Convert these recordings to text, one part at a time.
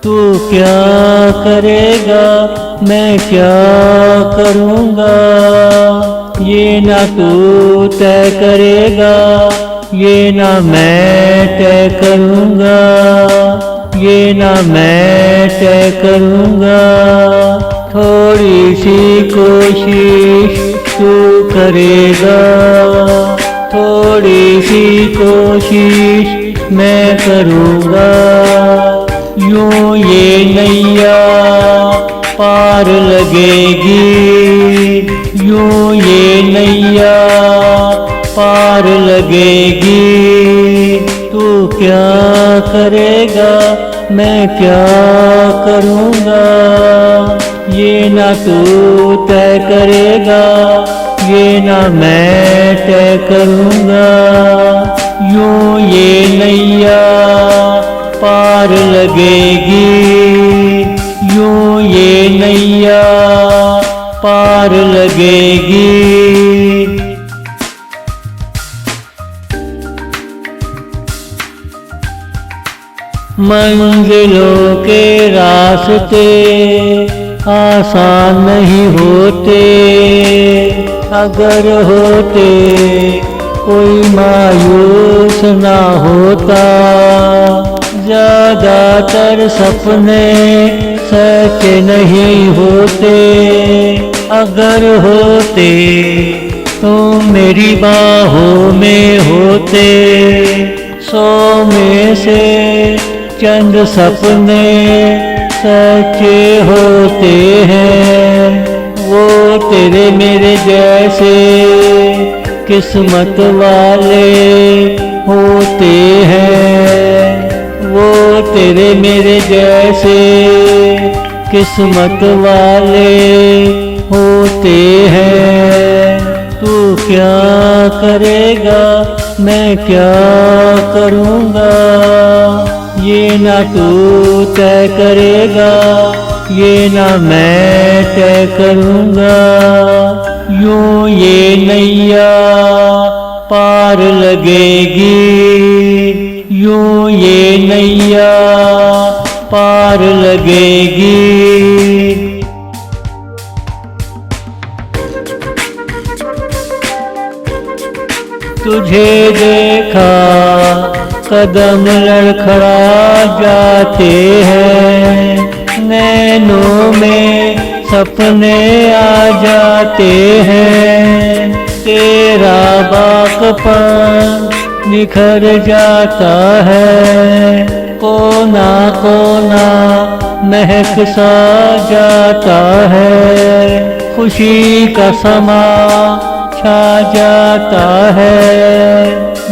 तू क्या करेगा मैं क्या करूँगा, ये ना तू तय करेगा ये ना मैं तय करूँगा, ये ना मैं तय करूँगा। थोड़ी सी कोशिश तू करेगा, थोड़ी सी कोशिश मैं करूँगा। यूं ये नैया पार लगेगी, यूं ये नैया पार लगेगी। तू क्या करेगा मैं क्या करूँगा, ये ना तू तय करेगा ये ना मैं तय करूँगा। यूं ये नैया पार लगेगी, यूं ये नैया पार लगेगी। मंजिलों के रास्ते आसान नहीं होते, अगर होते कोई मायूस ना होता। ज़्यादातर सपने सच नहीं होते, अगर होते तो मेरी बाहों में होते। 100 में से चंद सपने सच्चे होते हैं, वो तेरे मेरे जैसे किस्मत वाले होते हैं, वो तेरे मेरे जैसे किस्मत वाले होते हैं। तू क्या करेगा मैं क्या करूँगा, ये ना तू तय करेगा ये ना मैं तय करूँगा। यूं ये नैया पार लगेगी, यूं ये नैया पार लगेगी। तुझे देखा कदम लड़खड़ा जाते हैं, नैनों में सपने आ जाते हैं। तेरा बाकपन निखर जाता है, कोना कोना महक सा जाता है। खुशी का समा छा जाता है,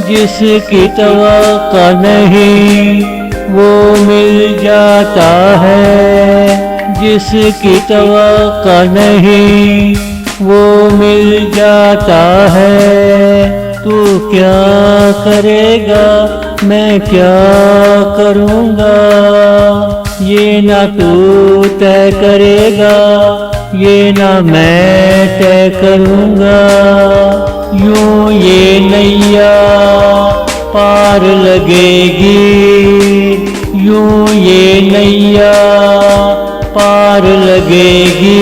जिसकी तवक्को नहीं वो मिल जाता है, जिसकी तवक्को नहीं वो मिल जाता है। तू क्या करेगा मैं क्या करूँगा, ये ना तू तय करेगा ये ना मैं तय करूँगा। यूं ये नैया पार लगेगी, यूं ये नैया पार लगेगी।